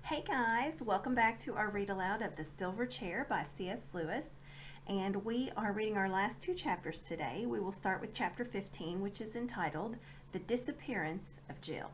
Hey guys, welcome back to our read aloud of The Silver Chair by C.S. Lewis. And we are reading our last two chapters today. We will start with chapter 15, which is entitled The Disappearance of Jill.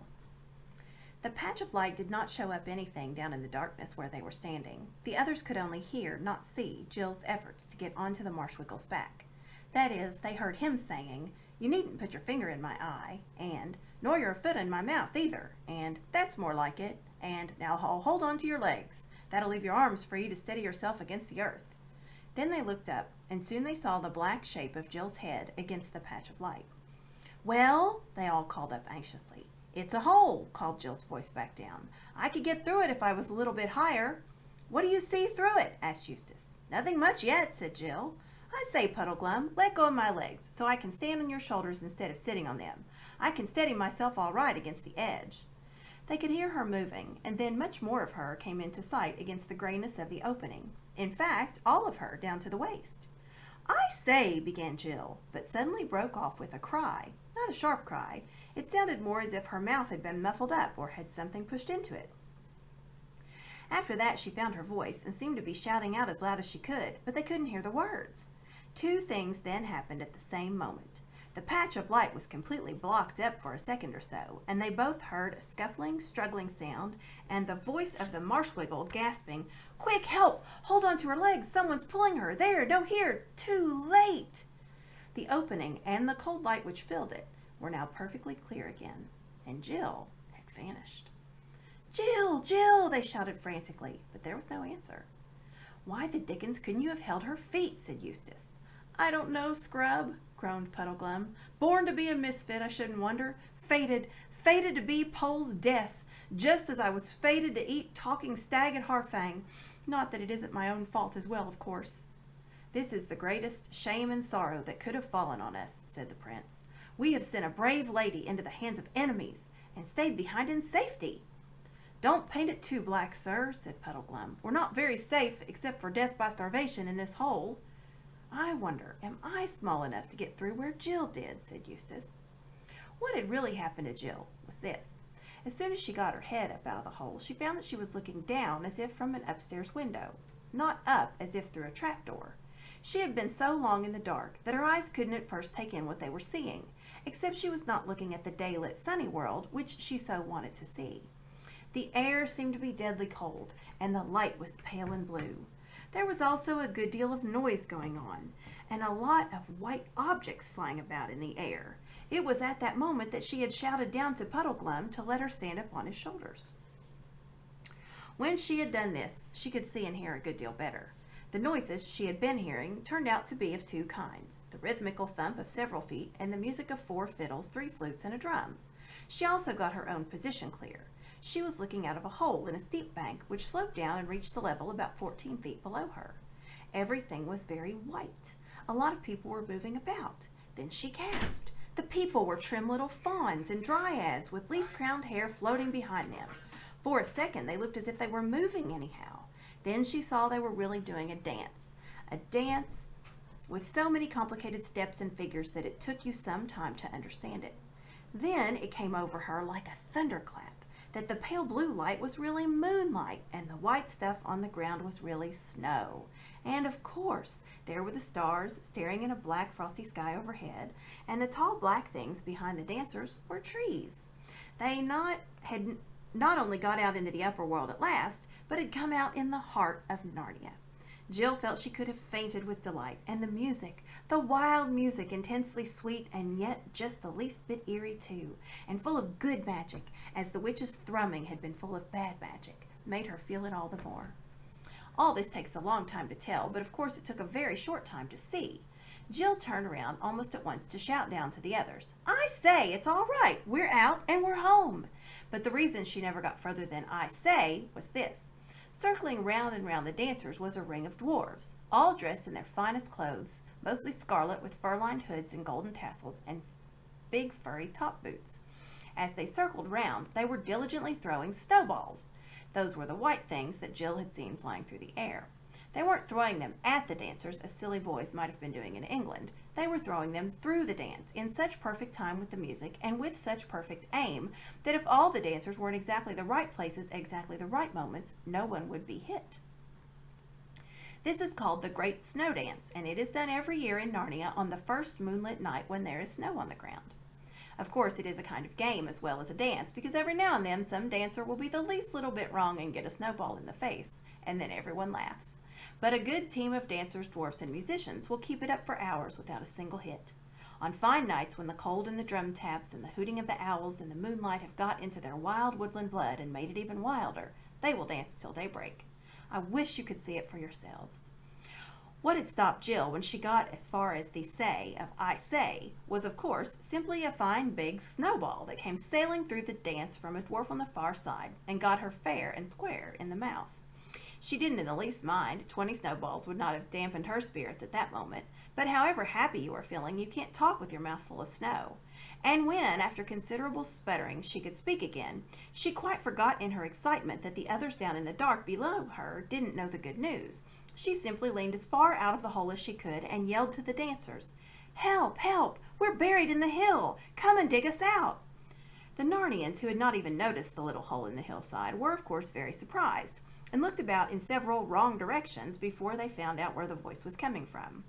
The patch of light did not show up anything down in the darkness where they were standing. The others could only hear, not see, Jill's efforts to get onto the Marshwiggle's back. That is, they heard him saying, "You needn't put your finger in my eye," and "Nor your foot in my mouth either," and "That's more like it," and "Now hold on to your legs. That'll leave your arms free to steady yourself against the earth." Then they looked up, and soon they saw the black shape of Jill's head against the patch of light. "Well," they all called up anxiously. "It's a hole," called Jill's voice back down. "I could get through it if I was a little bit higher." "What do you see through it?" asked Eustace. "Nothing much yet," said Jill. "I say, Puddleglum, let go of my legs so I can stand on your shoulders instead of sitting on them. I can steady myself all right against the edge." They could hear her moving, and then much more of her came into sight against the grayness of the opening. In fact, all of her down to the waist. "I say," began Jill, but suddenly broke off with a cry. Not a sharp cry. It sounded more as if her mouth had been muffled up or had something pushed into it. After that she found her voice and seemed to be shouting out as loud as she could, but they couldn't hear the words. Two things then happened at the same moment. The patch of light was completely blocked up for a second or so, and they both heard a scuffling, struggling sound, and the voice of the Marshwiggle gasping, "Quick, help! Hold on to her legs! Someone's pulling her! There! No, here! Too late!" The opening and the cold light which filled it were now perfectly clear again, and Jill had vanished. "Jill! Jill!" they shouted frantically, but there was no answer. "Why the dickens couldn't you have held her feet?" said Eustace. "I don't know, Scrub," groaned Puddleglum. "Born to be a misfit, I shouldn't wonder. Fated to be Pole's death, just as I was fated to eat talking stag at Harfang. Not that it isn't my own fault as well, of course." "This is the greatest shame and sorrow that could have fallen on us," said the prince. "We have sent a brave lady into the hands of enemies, and stayed behind in safety." "Don't paint it too black, sir," said Puddleglum. "We're not very safe, except for death by starvation, in this hole." "I wonder, am I small enough to get through where Jill did?" said Eustace. What had really happened to Jill was this. As soon as she got her head up out of the hole, she found that she was looking down as if from an upstairs window, not up as if through a trapdoor. She had been so long in the dark that her eyes couldn't at first take in what they were seeing, except she was not looking at the day-lit sunny world which she so wanted to see. The air seemed to be deadly cold, and the light was pale and blue. There was also a good deal of noise going on, and a lot of white objects flying about in the air. It was at that moment that she had shouted down to Puddleglum to let her stand upon his shoulders. When she had done this, she could see and hear a good deal better. The noises she had been hearing turned out to be of two kinds, the rhythmical thump of several feet and the music of 4 fiddles, 3 flutes, and a drum. She also got her own position clear. She was looking out of a hole in a steep bank which sloped down and reached the level about 14 feet below her. Everything was very white. A lot of people were moving about. Then she gasped. The people were trim little fauns and dryads with leaf-crowned hair floating behind them. For a second they looked as if they were moving anyhow. Then she saw they were really doing a dance with so many complicated steps and figures that it took you some time to understand it. Then it came over her like a thunderclap that the pale blue light was really moonlight, and the white stuff on the ground was really snow. And of course, there were the stars staring in a black frosty sky overhead, and the tall black things behind the dancers were trees. They had not only got out into the upper world at last, but had come out in the heart of Narnia. Jill felt she could have fainted with delight, and the music, the wild music, intensely sweet and yet just the least bit eerie too, and full of good magic, as the witch's thrumming had been full of bad magic, made her feel it all the more. All this takes a long time to tell, but of course it took a very short time to see. Jill turned around almost at once to shout down to the others, "I say, it's all right, we're out and we're home." But the reason she never got further than "I say" was this. Circling round and round the dancers was a ring of dwarves, all dressed in their finest clothes, mostly scarlet with fur-lined hoods and golden tassels and big furry top boots. As they circled round, they were diligently throwing snowballs. Those were the white things that Jill had seen flying through the air. They weren't throwing them at the dancers, as silly boys might have been doing in England. They were throwing them through the dance, in such perfect time with the music, and with such perfect aim, that if all the dancers were in exactly the right places, exactly the right moments, no one would be hit. This is called the Great Snow Dance, and it is done every year in Narnia on the first moonlit night when there is snow on the ground. Of course, it is a kind of game as well as a dance, because every now and then some dancer will be the least little bit wrong and get a snowball in the face, and then everyone laughs. But a good team of dancers, dwarfs, and musicians will keep it up for hours without a single hit. On fine nights when the cold and the drum taps and the hooting of the owls and the moonlight have got into their wild woodland blood and made it even wilder, they will dance till daybreak. I wish you could see it for yourselves. What had stopped Jill when she got as far as the say of I say was, of course, simply a fine big snowball that came sailing through the dance from a dwarf on the far side and got her fair and square in the mouth. She didn't in the least mind. 20 snowballs would not have dampened her spirits at that moment, but however happy you are feeling, you can't talk with your mouth full of snow. And when, after considerable sputtering, she could speak again, she quite forgot in her excitement that the others down in the dark below her didn't know the good news. She simply leaned as far out of the hole as she could and yelled to the dancers, "Help! Help! We're buried in the hill! Come and dig us out!" The Narnians, who had not even noticed the little hole in the hillside, were of course very surprised, and looked about in several wrong directions before they found out where the voice was coming from.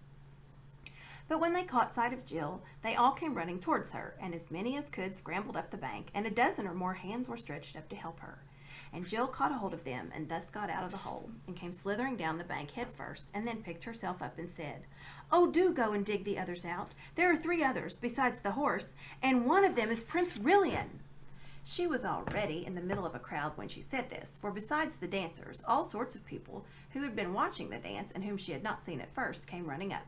But when they caught sight of Jill, they all came running towards her, and as many as could scrambled up the bank, and a dozen or more hands were stretched up to help her. And Jill caught a hold of them, and thus got out of the hole, and came slithering down the bank head first, and then picked herself up and said, "Oh, do go and dig the others out. There are 3 others, besides the horse, and one of them is Prince Rillian." She was already in the middle of a crowd when she said this, for besides the dancers, all sorts of people who had been watching the dance and whom she had not seen at first came running up.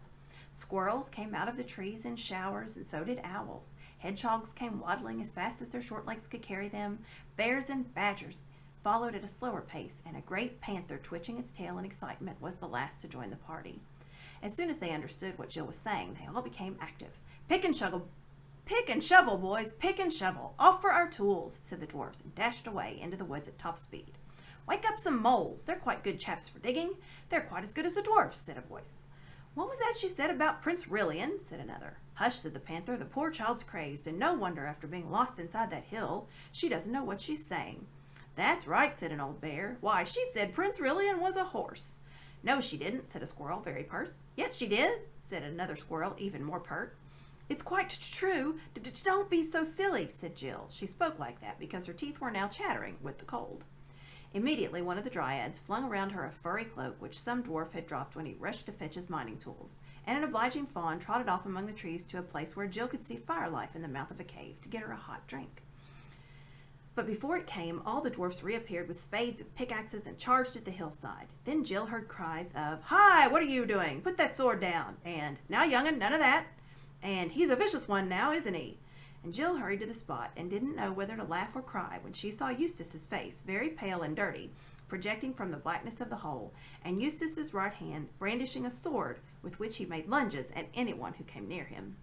Squirrels came out of the trees in showers, and so did owls. Hedgehogs came waddling as fast as their short legs could carry them. Bears and badgers followed at a slower pace, and a great panther twitching its tail in excitement was the last to join the party. As soon as they understood what Jill was saying, they all became active. Pick and shovel, boys, pick and shovel. Off for our tools," said the dwarfs, and dashed away into the woods at top speed. "Wake up some moles. They're quite good chaps for digging. They're quite as good as the dwarfs," said a voice. "What was that she said about Prince Rillian?" said another. "Hush," said the panther. "The poor child's crazed, and no wonder after being lost inside that hill. She doesn't know what she's saying." "That's right," said an old bear. "Why, she said Prince Rillian was a horse." "No, she didn't," said a squirrel, very purse. "Yes, she did," said another squirrel, even more pert. "It's quite true. Don't be so silly," said Jill. She spoke like that because her teeth were now chattering with the cold. Immediately one of the dryads flung around her a furry cloak which some dwarf had dropped when he rushed to fetch his mining tools, and an obliging fawn trotted off among the trees to a place where Jill could see fire life in the mouth of a cave to get her a hot drink. But before it came, all the dwarfs reappeared with spades and pickaxes and charged at the hillside. Then Jill heard cries of, "Hi, what are you doing? Put that sword down," and "Now, young'un, none of that," and "He's a vicious one now, isn't he?" And Jill hurried to the spot and didn't know whether to laugh or cry when she saw Eustace's face, very pale and dirty, projecting from the blackness of the hole, and Eustace's right hand brandishing a sword with which he made lunges at anyone who came near him.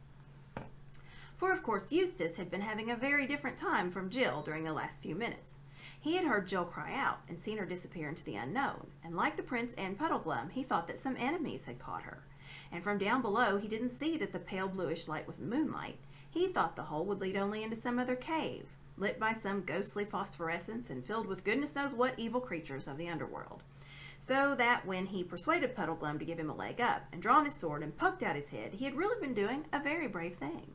For of course Eustace had been having a very different time from Jill during the last few minutes. He had heard Jill cry out and seen her disappear into the unknown, and like the prince and Puddleglum, he thought that some enemies had caught her. And from down below he didn't see that the pale bluish light was moonlight. He thought the hole would lead only into some other cave, lit by some ghostly phosphorescence and filled with goodness knows what evil creatures of the underworld. So that when he persuaded Puddleglum to give him a leg up and drawn his sword and poked out his head, he had really been doing a very brave thing.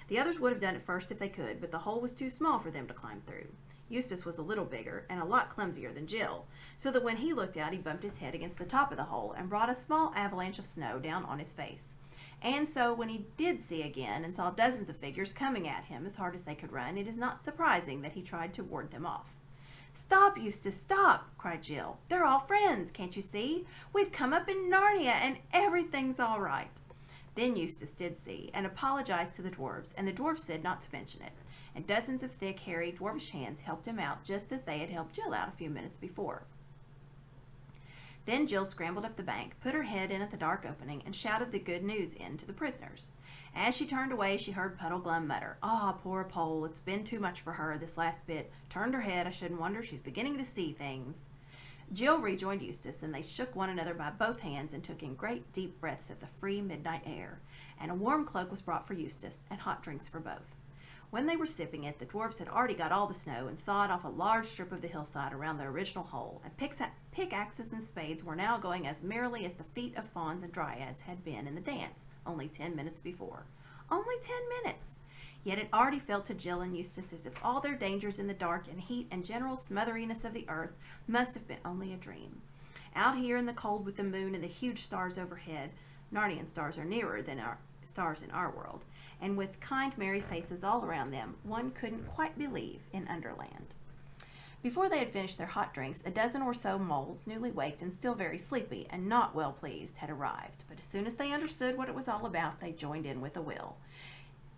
The others would have done it first if they could, but the hole was too small for them to climb through. Eustace was a little bigger and a lot clumsier than Jill, so that when he looked out he bumped his head against the top of the hole and brought a small avalanche of snow down on his face. And so when he did see again and saw dozens of figures coming at him as hard as they could run, it is not surprising that he tried to ward them off. "Stop, Eustace, stop!" cried Jill. "They're all friends, can't you see? We've come up in Narnia and everything's all right." Then Eustace did see, and apologized to the dwarves, and the dwarfs said not to mention it, and dozens of thick, hairy, dwarfish hands helped him out just as they had helped Jill out a few minutes before. Then Jill scrambled up the bank, put her head in at the dark opening, and shouted the good news in to the prisoners. As she turned away, she heard Puddleglum mutter, "Ah, poor Pole, it's been too much for her, this last bit. Turned her head, I shouldn't wonder she's beginning to see things." Jill rejoined Eustace, and they shook one another by both hands and took in great deep breaths of the free midnight air, and a warm cloak was brought for Eustace, and hot drinks for both. When they were sipping it, the dwarfs had already got all the snow and sawed off a large strip of the hillside around their original hole, and pickaxes and spades were now going as merrily as the feet of fauns and dryads had been in the dance only 10 minutes before. Only 10 minutes! Yet it already felt to Jill and Eustace as if all their dangers in the dark and heat and general smotheriness of the earth must have been only a dream. Out here in the cold with the moon and the huge stars overhead, Narnian stars are nearer than our stars in our world, and with kind, merry faces all around them, one couldn't quite believe in Underland. Before they had finished their hot drinks, a dozen or so moles, newly waked and still very sleepy and not well pleased, had arrived. But as soon as they understood what it was all about, they joined in with a will.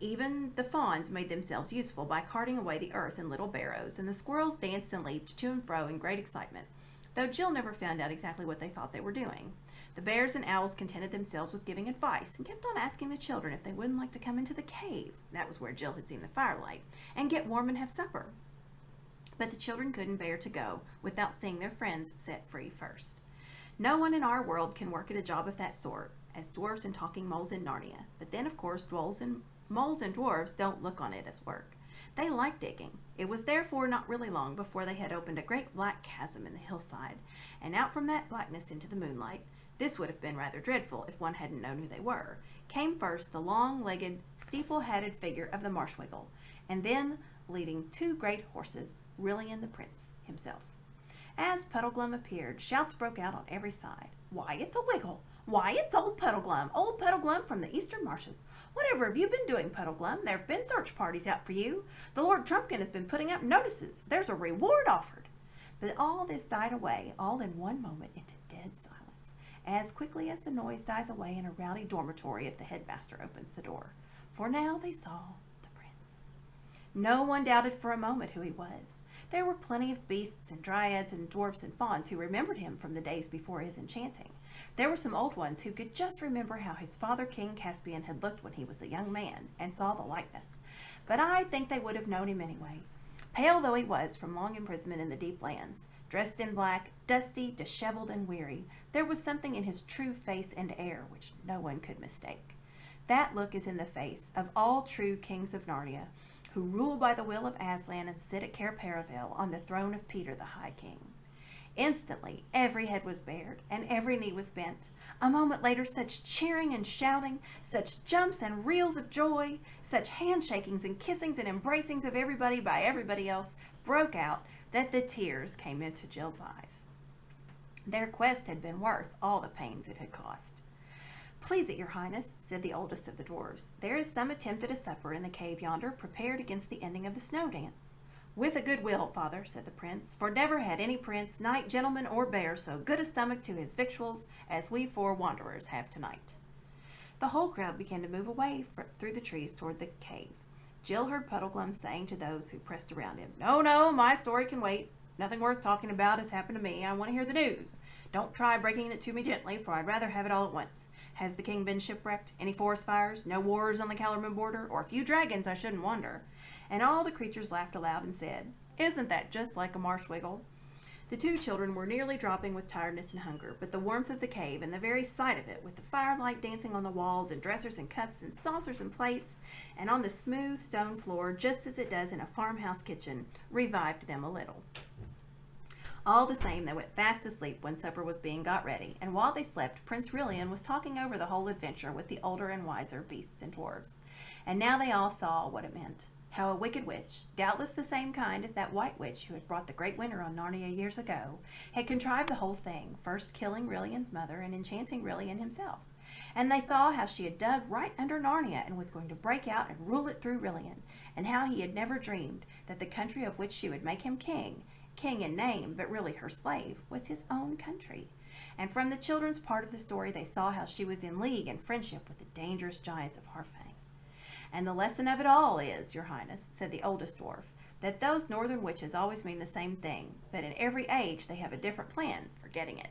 Even the fawns made themselves useful by carting away the earth in little barrows, and the squirrels danced and leaped to and fro in great excitement, though Jill never found out exactly what they thought they were doing. The bears and owls contented themselves with giving advice, and kept on asking the children if they wouldn't like to come into the cave, that was where Jill had seen the firelight, and get warm and have supper. But the children couldn't bear to go without seeing their friends set free first. No one in our world can work at a job of that sort, as dwarfs and talking moles in Narnia, but then of course moles and dwarves don't look on it as work. They like digging. It was therefore not really long before they had opened a great black chasm in the hillside, and out from that blackness into the moonlight, this would have been rather dreadful if one hadn't known who they were, came first the long-legged, steeple-hatted figure of the Marshwiggle, and then, leading two great horses, Rillian the Prince himself. As Puddleglum appeared, shouts broke out on every side. "Why, it's a Wiggle! Why, it's old Puddleglum from the eastern marshes. Whatever have you been doing, Puddleglum? There have been search parties out for you. The Lord Trumpkin has been putting up notices. There's a reward offered." But all this died away, all in one moment, into dead silence, as quickly as the noise dies away in a rowdy dormitory if the headmaster opens the door. For now they saw the prince. No one doubted for a moment who he was. There were plenty of beasts and dryads and dwarfs and fauns who remembered him from the days before his enchanting. There were some old ones who could just remember how his father, King Caspian, had looked when he was a young man, and saw the likeness. But I think they would have known him anyway. Pale though he was from long imprisonment in the deep lands, dressed in black, dusty, disheveled, and weary, there was something in his true face and air which no one could mistake. That look is in the face of all true kings of Narnia, who rule by the will of Aslan and sit at Cair Paravel on the throne of Peter the High King. Instantly, every head was bared, and every knee was bent. A moment later, such cheering and shouting, such jumps and reels of joy, such handshakings and kissings and embracings of everybody by everybody else broke out that the tears came into Jill's eyes. Their quest had been worth all the pains it had cost. "Please it, your highness," said the oldest of the dwarves, "there is some attempt at a supper in the cave yonder, prepared against the ending of the snow dance." "With a good will, father," said the prince, "for never had any prince, knight, gentleman, or bear so good a stomach to his victuals as we four wanderers have tonight." The whole crowd began to move away through the trees toward the cave. Jill heard Puddleglum saying to those who pressed around him, "No, my story can wait. Nothing worth talking about has happened to me. I want to hear the news. Don't try breaking it to me gently, for I'd rather have it all at once. Has the king been shipwrecked? Any forest fires? No wars on the Calorman border? Or a few dragons, I shouldn't wonder." And all the creatures laughed aloud and said, "Isn't that just like a Marshwiggle?" The two children were nearly dropping with tiredness and hunger, but the warmth of the cave and the very sight of it, with the firelight dancing on the walls and dressers and cups and saucers and plates, and on the smooth stone floor, just as it does in a farmhouse kitchen, revived them a little. All the same, they went fast asleep when supper was being got ready, and while they slept, Prince Rillian was talking over the whole adventure with the older and wiser beasts and dwarves. And now they all saw what it meant. How a wicked witch, doubtless the same kind as that white witch who had brought the great winter on Narnia years ago, had contrived the whole thing, first killing Rillian's mother and enchanting Rillian himself. And they saw how she had dug right under Narnia and was going to break out and rule it through Rillian, and how he had never dreamed that the country of which she would make him king in name, but really her slave, was his own country. And from the children's part of the story, they saw how she was in league and friendship with the dangerous giants of Harfang. "And the lesson of it all is, your highness," said the oldest dwarf, "that those northern witches always mean the same thing, but in every age they have a different plan for getting it."